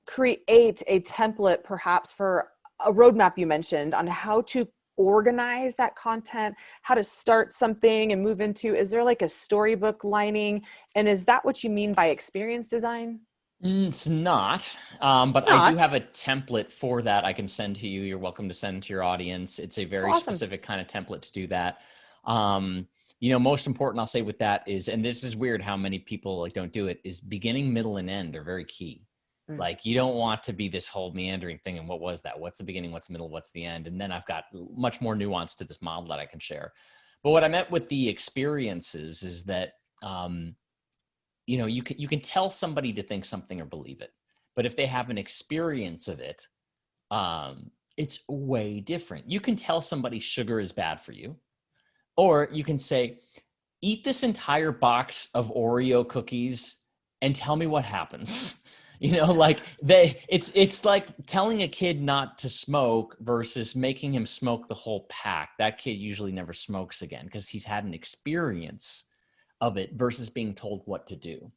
create a template perhaps for a roadmap you mentioned on how to organize that content, how to start something and move into? Is there like a storybook lining? And is that what you mean by experience design? It's not, but I do have a template for that I can send to you. You're welcome to send to your audience. It's a very specific kind of template to do that. Most important I'll say with that is, and this is weird how many people don't do it, is beginning, middle, and end are very key. Like you don't want to be this whole meandering thing. And what was that? What's the beginning? What's the middle? What's the end? And then I've got much more nuance to this model that I can share. But what I meant with the experiences is that, you can tell somebody to think something or believe it, but if they have an experience of it, it's way different. You can tell somebody sugar is bad for you, or you can say, eat this entire box of Oreo cookies and tell me what happens. It's like telling a kid not to smoke versus making him smoke the whole pack. That kid usually never smokes again because he's had an experience of it versus being told what to do.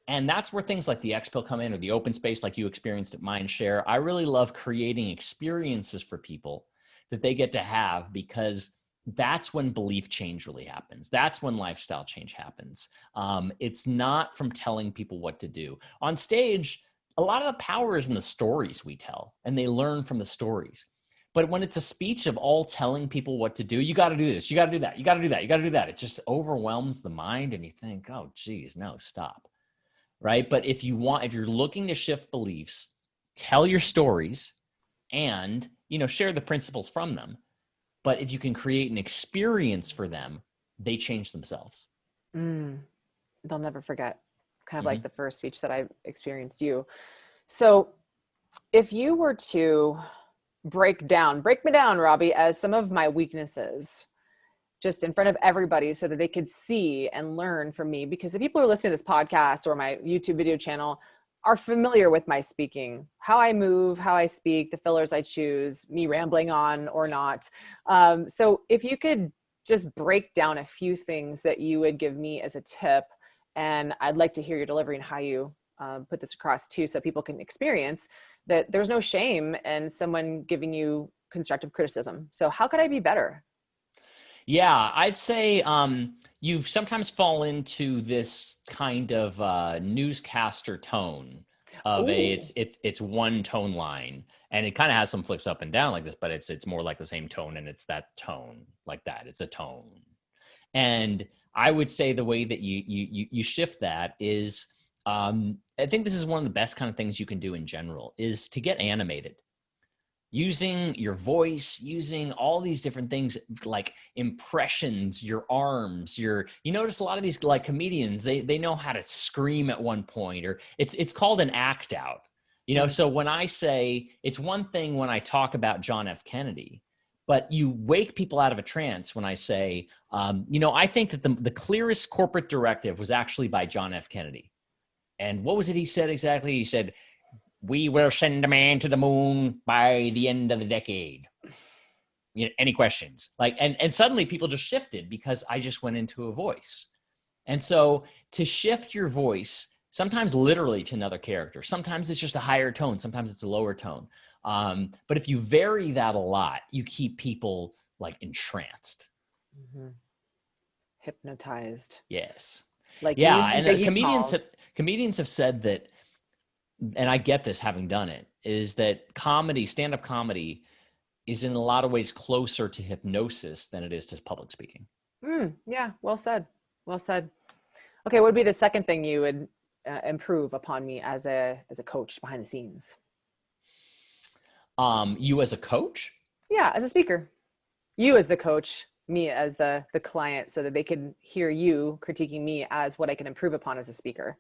And that's where things like the X-Pill come in, or the open space like you experienced at Mindshare. I really love creating experiences for people that they get to have, because that's when belief change really happens. That's when lifestyle change happens. It's not from telling people what to do. On stage, a lot of the power is in the stories we tell, and they learn from the stories. But when it's a speech of all telling people what to do, you got to do this, you got to do that, you got to do that, you got to do that, it just overwhelms the mind, and you think, oh, geez, no, stop. Right? But if you're looking to shift beliefs, tell your stories and, share the principles from them. But if you can create an experience for them, they change themselves. They'll never forget. Kind of like the first speech that I experienced you. So if you were to break me down, Robbie, as some of my weaknesses, just in front of everybody so that they could see and learn from me, because the people who are listening to this podcast or my YouTube video channel are familiar with my speaking, how I move, how I speak, the fillers I choose, me rambling on or not. So if you could just break down a few things that you would give me as a tip, and I'd like to hear your delivery and how you put this across too, so people can experience that there's no shame in someone giving you constructive criticism. So how could I be better? Yeah, I'd say you've sometimes fall into this kind of newscaster tone of Ooh. it's one tone line, and it kind of has some flips up and down like this, but it's more like the same tone, and it's that tone like that. It's a tone, and I would say the way that you shift that is, I think this is one of the best kind of things you can do in general is to get animated. Using your voice, using all these different things like impressions, your arms, you notice a lot of these like comedians, they know how to scream at one point, or it's called an act out. So when I say, it's one thing when I talk about John F. Kennedy, but you wake people out of a trance when I say, I think that the clearest corporate directive was actually by John F. Kennedy. And what was it he said exactly? He said, "We will send a man to the moon by the end of the decade." Any questions? And suddenly people just shifted because I just went into a voice. And so to shift your voice, sometimes literally to another character, sometimes it's just a higher tone, sometimes it's a lower tone. But if you vary that a lot, you keep people like entranced. Mm-hmm. Hypnotized. Yes. Like, yeah. And comedians have said that, and I get this having done it, is that comedy, stand-up comedy, is in a lot of ways closer to hypnosis than it is to public speaking. Yeah, well said. Well said. Okay, what would be the second thing you would improve upon me as a coach behind the scenes? You as a coach? Yeah, as a speaker. You as the coach, me as the client, so that they can hear you critiquing me as what I can improve upon as a speaker.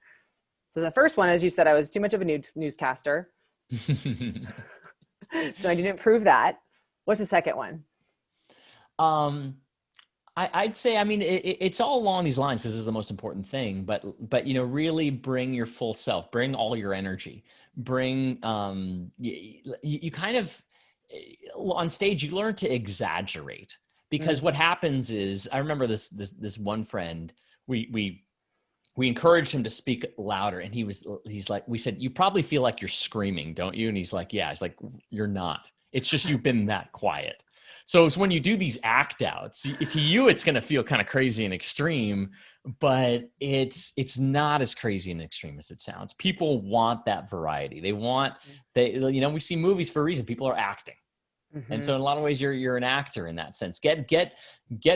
So the first one, as you said, I was too much of a newscaster. So I didn't improve that. What's the second one? I'd say, it's all along these lines because this is the most important thing, but really bring your full self, bring all your energy, bring, you kind of, on stage, you learn to exaggerate because what happens is, I remember this one friend, we encouraged him to speak louder, and he's like, we said, "You probably feel like you're screaming, don't you?" And he's like, "Yeah." He's like, "You're not. It's just you've been that quiet." So it's when you do these act outs, to you, it's going to feel kind of crazy and extreme, but it's not as crazy and extreme as it sounds. People want that variety. We see movies for a reason. People are acting. Mm-hmm. And so in a lot of ways, you're an actor in that sense. Get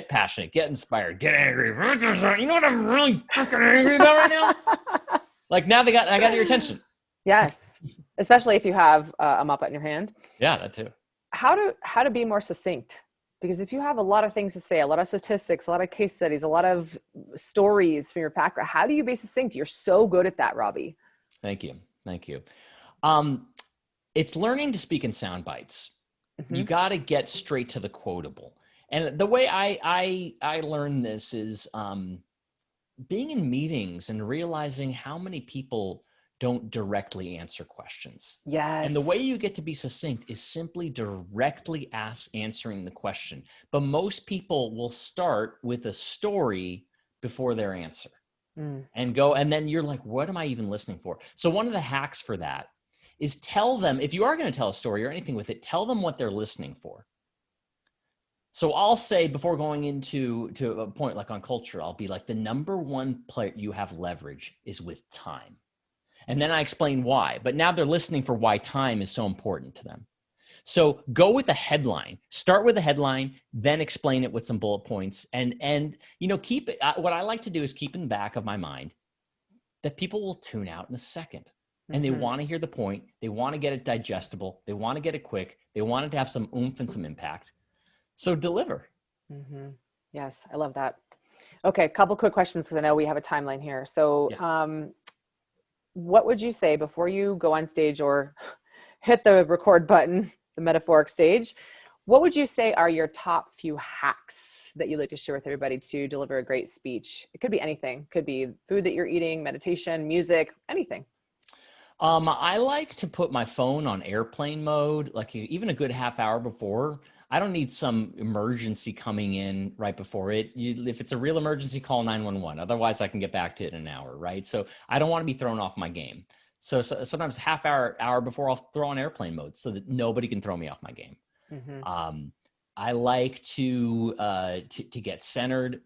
passionate, get inspired, get angry. You know what I'm really fucking angry about right now? Like now I got your attention. Yes. Especially if you have a Muppet in your hand. Yeah, that too. How to be more succinct? Because if you have a lot of things to say, a lot of statistics, a lot of case studies, a lot of stories from your background, how do you be succinct? You're so good at that, Robbie. Thank you. It's learning to speak in sound bites. Mm-hmm. You got to get straight to the quotable. And the way I learned this is being in meetings and realizing how many people don't directly answer questions. Yes. And the way you get to be succinct is simply directly answering the question. But most people will start with a story before their answer and then you're like, what am I even listening for? So one of the hacks for that is tell them, if you are going to tell a story or anything with it, tell them what they're listening for. So I'll say, before going into a point like on culture, I'll be like, the number one place you have leverage is with time. And then I explain why, but now they're listening for why time is so important to them. So go with a headline, start with a headline, then explain it with some bullet points and keep it. What I like to do is keep in the back of my mind that people will tune out in a second and they want to hear the point. They want to get it digestible. They want to get it quick. They want it to have some oomph and some impact. So deliver. Mm-hmm. Yes. I love that. Okay. A couple quick questions, because I know we have a timeline here. So, what would you say before you go on stage or hit the record button, the metaphoric stage? What would you say are your top few hacks that you'd like to share with everybody to deliver a great speech? It could be anything. It could be food that you're eating, meditation, music, anything. I like to put my phone on airplane mode, like even a good half hour before. I don't need some emergency coming in right before it. If it's a real emergency, call 911. Otherwise, I can get back to it in an hour, right? So I don't want to be thrown off my game. So sometimes half hour before, I'll throw on airplane mode so that nobody can throw me off my game. I like to get centered.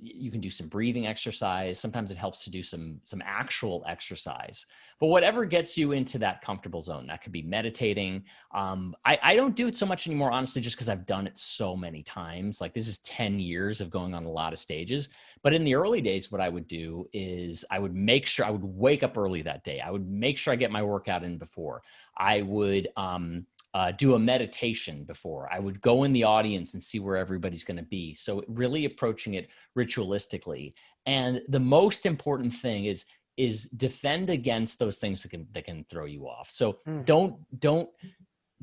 You can do some breathing exercise. Sometimes it helps to do some actual exercise. But whatever gets you into that comfortable zone, that could be meditating. I don't do it so much anymore, honestly, just because I've done it so many times. Like, this is 10 years of going on a lot of stages. But in the early days, what I would do is I would make sure I would wake up early that day. I would make sure I get my workout in before. I would do a meditation before. I would go in the audience and see where everybody's going to be. So really approaching it ritualistically. And the most important thing is defend against those things that can throw you off. So don't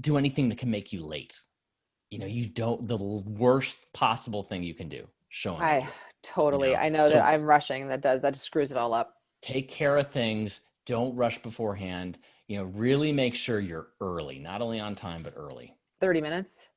do anything that can make you late. The worst possible thing you can do. Totally. I know that I'm rushing. That just screws it all up. Take care of things. Don't rush beforehand. Really make sure you're early, not only on time, but early. 30 minutes.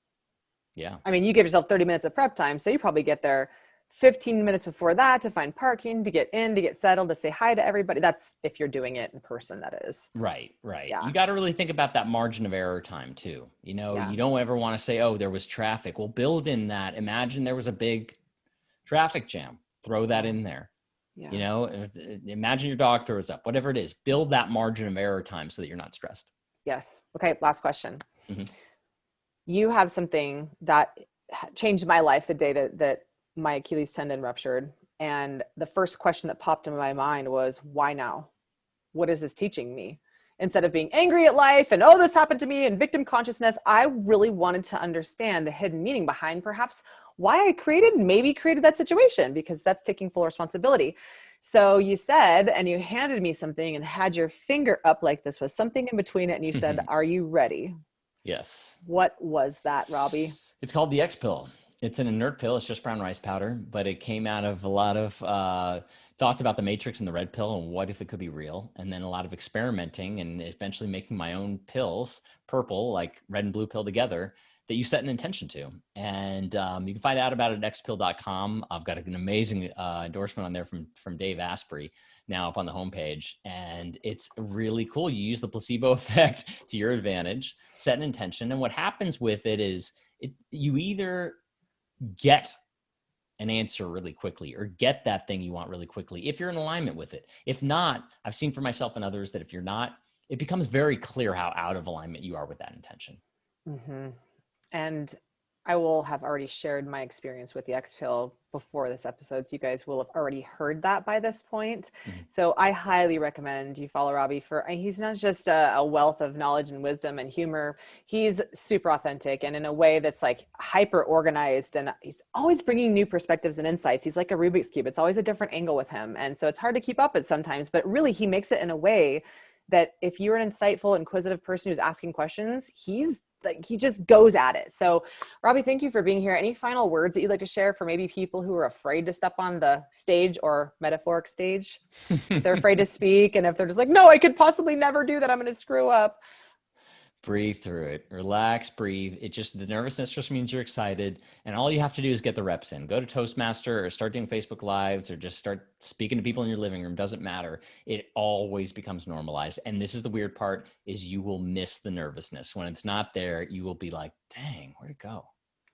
Yeah. I mean, you give yourself 30 minutes of prep time. So you probably get there 15 minutes before that to find parking, to get in, to get settled, to say hi to everybody. That's if you're doing it in person, that is. Right. Yeah. You got to really think about that margin of error time too. You don't ever want to say, oh, there was traffic. Well, build in that. Imagine there was a big traffic jam. Throw that in there. Yeah. Imagine your dog throws up, whatever it is, build that margin of error time so that you're not stressed. Yes. Okay. Last question. You have something that changed my life the day that my Achilles tendon ruptured. And the first question that popped into my mind was, why now? What is this teaching me? Instead of being angry at life and, oh, this happened to me, and victim consciousness, I really wanted to understand the hidden meaning behind perhaps why I created that situation, because that's taking full responsibility. So you said, and you handed me something and had your finger up like this was something in between it. And you said, are you ready? Yes. What was that, Robbie? It's called the X pill. It's an inert pill. It's just brown rice powder, but it came out of a lot of thoughts about the Matrix and the red pill and what if it could be real. And then a lot of experimenting and eventually making my own pills, purple, like red and blue pill together, that you set an intention to. And you can find out about it at xpill.com. I've got an amazing endorsement on there from Dave Asprey now up on the homepage. And it's really cool. You use the placebo effect to your advantage, set an intention. And what happens with it is you either get an answer really quickly or get that thing you want really quickly if you're in alignment with it. If not, I've seen for myself and others that if you're not, it becomes very clear how out of alignment you are with that intention. And I will have already shared my experience with the X pill before this episode, so you guys will have already heard that by this point. So I highly recommend you follow Robbie he's not just a wealth of knowledge and wisdom and humor. He's super authentic and in a way that's like hyper organized, and he's always bringing new perspectives and insights. He's like a Rubik's Cube. It's always a different angle with him. And so it's hard to keep up with sometimes, but really he makes it in a way that if you're an insightful, inquisitive person who's asking questions, he just goes at it. So Robbie, thank you for being here. Any final words that you'd like to share for maybe people who are afraid to step on the stage or metaphoric stage? If they're afraid to speak, and if they're just like, no, I could possibly never do that, I'm going to screw up. Breathe through it. Relax, breathe. The nervousness just means you're excited. And all you have to do is get the reps in. Go to Toastmaster or start doing Facebook Lives or just start speaking to people in your living room. Doesn't matter. It always becomes normalized. And this is the weird part, is you will miss the nervousness. When it's not there, you will be like, dang, where'd it go?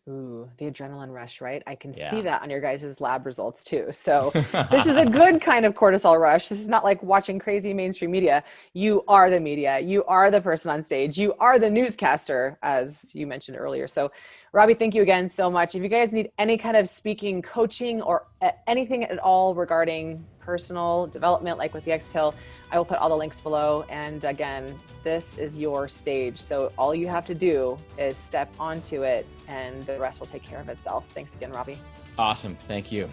Ooh, the adrenaline rush, right? I can see that on your guys' lab results too. So this is a good kind of cortisol rush. This is not like watching crazy mainstream media. You are the media. You are the person on stage. You are the newscaster, as you mentioned earlier. So Robbie, thank you again so much. If you guys need any kind of speaking, coaching, or anything at all regarding personal development, like with the X Pill, I will put all the links below. And again, this is your stage. So all you have to do is step onto it and the rest will take care of itself. Thanks again, Robbie. Awesome. Thank you.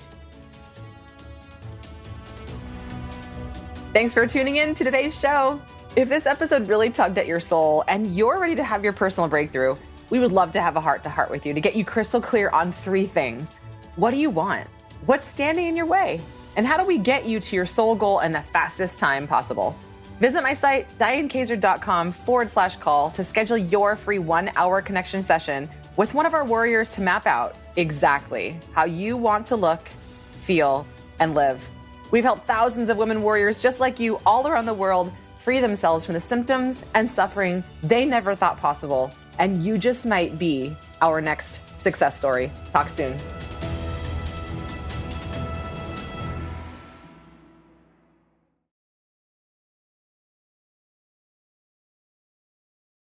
Thanks for tuning in to today's show. If this episode really tugged at your soul and you're ready to have your personal breakthrough, we would love to have a heart-to-heart with you to get you crystal clear on 3 things. What do you want? What's standing in your way? And how do we get you to your soul goal in the fastest time possible? Visit my site, dianekaiser.com/call to schedule your free 1-hour connection session with one of our warriors to map out exactly how you want to look, feel, and live. We've helped thousands of women warriors just like you all around the world free themselves from the symptoms and suffering they never thought possible. And you just might be our next success story. Talk soon.